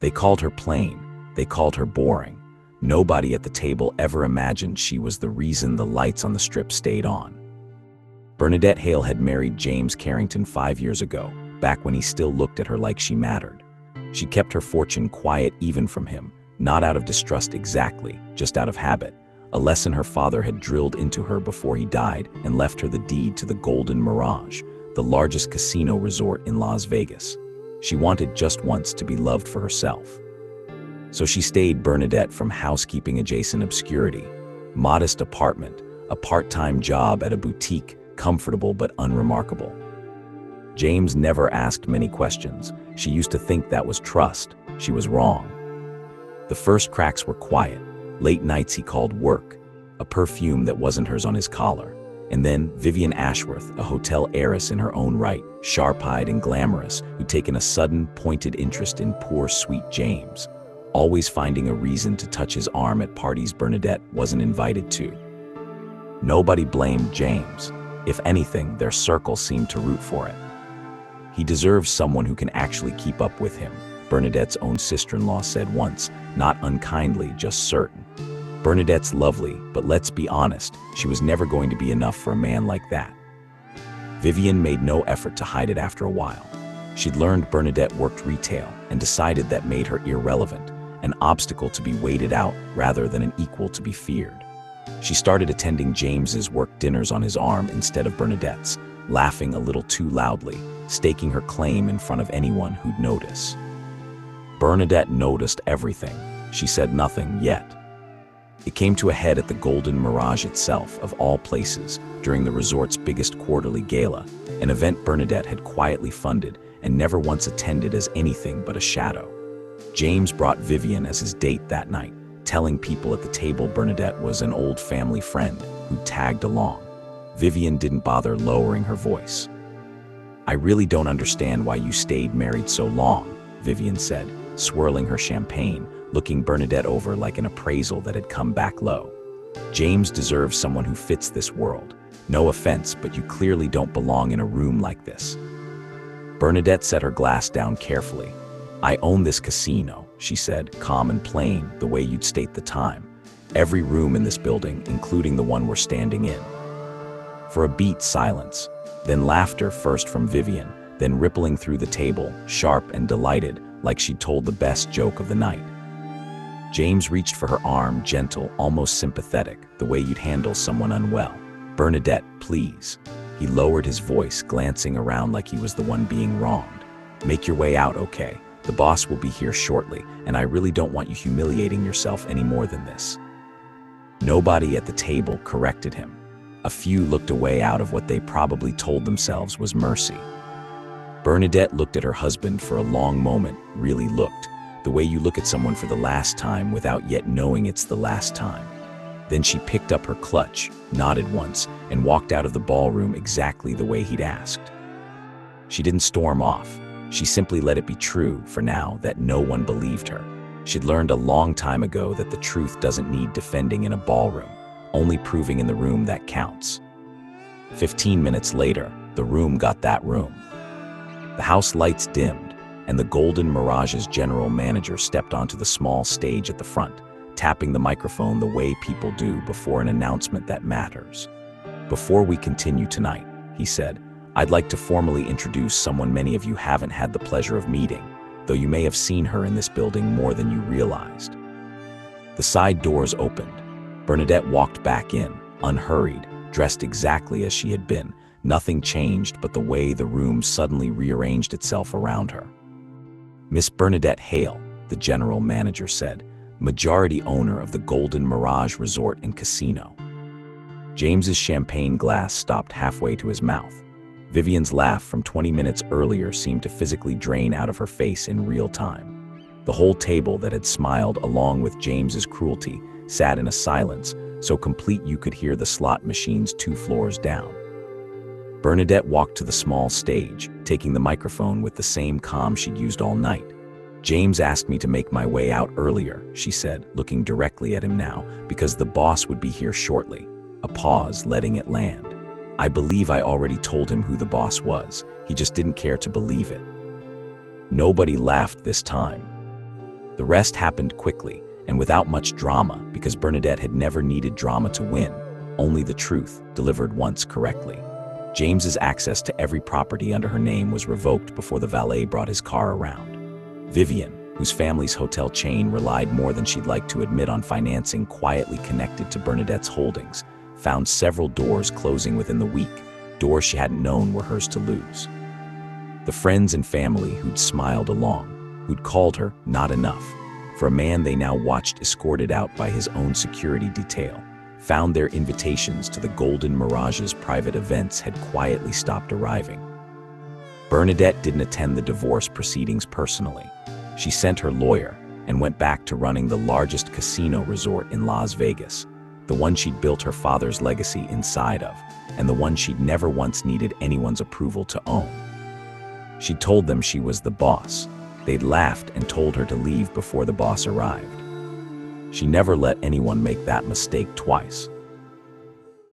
They called her plain, they called her boring. Nobody at the table ever imagined she was the reason the lights on the strip stayed on. Bernadette Hale had married James Carrington 5 years ago, back when he still looked at her like she mattered. She kept her fortune quiet even from him, not out of distrust exactly, just out of habit, a lesson her father had drilled into her before he died and left her the deed to the Golden Mirage, the largest casino resort in Las Vegas. She wanted just once to be loved for herself. So she stayed Bernadette from housekeeping-adjacent obscurity, modest apartment, a part-time job at a boutique, comfortable but unremarkable. James never asked many questions. She used to think that was trust. She was wrong. The first cracks were quiet. Late nights he called work, a perfume that wasn't hers on his collar. And then Vivian Ashworth, a hotel heiress in her own right, sharp-eyed and glamorous, who'd taken a sudden, pointed interest in poor, sweet James, always finding a reason to touch his arm at parties Bernadette wasn't invited to. Nobody blamed James. If anything, their circle seemed to root for it. He deserves someone who can actually keep up with him, Bernadette's own sister-in-law said once, not unkindly, just certain. Bernadette's lovely, but let's be honest, she was never going to be enough for a man like that. Vivian made no effort to hide it after a while. She'd learned Bernadette worked retail and decided that made her irrelevant, an obstacle to be waited out rather than an equal to be feared. She started attending James's work dinners on his arm instead of Bernadette's, laughing a little too loudly, staking her claim in front of anyone who'd notice. Bernadette noticed everything. She said nothing yet. It came to a head at the Golden Mirage itself, of all places, during the resort's biggest quarterly gala, an event Bernadette had quietly funded and never once attended as anything but a shadow. James brought Vivian as his date that night, telling people at the table Bernadette was an old family friend who tagged along. Vivian didn't bother lowering her voice. "I really don't understand why you stayed married so long," Vivian said, swirling her champagne, looking Bernadette over like an appraisal that had come back low. "James deserves someone who fits this world. No offense, but you clearly don't belong in a room like this." Bernadette set her glass down carefully. "I own this casino," she said, calm and plain, the way you'd state the time. "Every room in this building, including the one we're standing in." For a beat, silence, then laughter, first from Vivian, then rippling through the table, sharp and delighted, like she'd told the best joke of the night. James reached for her arm, gentle, almost sympathetic, the way you'd handle someone unwell. "Bernadette, please." He lowered his voice, glancing around like he was the one being wronged. "Make your way out, okay? The boss will be here shortly, and I really don't want you humiliating yourself any more than this." Nobody at the table corrected him. A few looked away out of what they probably told themselves was mercy. Bernadette looked at her husband for a long moment, really looked, the way you look at someone for the last time without yet knowing it's the last time. Then she picked up her clutch, nodded once, and walked out of the ballroom exactly the way he'd asked. She didn't storm off. She simply let it be true, for now, that no one believed her. She'd learned a long time ago that the truth doesn't need defending in a ballroom, only proving in the room that counts. 15 minutes later, the room got that room. The house lights dimmed, and the Golden Mirage's general manager stepped onto the small stage at the front, tapping the microphone the way people do before an announcement that matters. "Before we continue tonight," he said, "I'd like to formally introduce someone many of you haven't had the pleasure of meeting, though you may have seen her in this building more than you realized." The side doors opened. Bernadette walked back in, unhurried, dressed exactly as she had been. Nothing changed but the way the room suddenly rearranged itself around her. "Miss Bernadette Hale," the general manager said, "majority owner of the Golden Mirage Resort and Casino." James's champagne glass stopped halfway to his mouth. Vivian's laugh from 20 minutes earlier seemed to physically drain out of her face in real time. The whole table that had smiled along with James's cruelty sat in a silence so complete you could hear the slot machines 2 floors down. Bernadette walked to the small stage, taking the microphone with the same calm she'd used all night. "James asked me to make my way out earlier," she said, looking directly at him now, "because the boss would be here shortly." A pause, letting it land. "I believe I already told him who the boss was. He just didn't care to believe it." Nobody laughed this time. The rest happened quickly and without much drama because Bernadette had never needed drama to win, only the truth delivered once correctly. James's access to every property under her name was revoked before the valet brought his car around. Vivian, whose family's hotel chain relied more than she'd like to admit on financing quietly connected to Bernadette's holdings, found several doors closing within the week, doors she hadn't known were hers to lose. The friends and family who'd smiled along, who'd called her not enough, for a man they now watched escorted out by his own security detail, found their invitations to the Golden Mirage's private events had quietly stopped arriving. Bernadette didn't attend the divorce proceedings personally. She sent her lawyer and went back to running the largest casino resort in Las Vegas, the one she'd built her father's legacy inside of, and the one she'd never once needed anyone's approval to own. She told them she was the boss. They'd laughed and told her to leave before the boss arrived. She never let anyone make that mistake twice.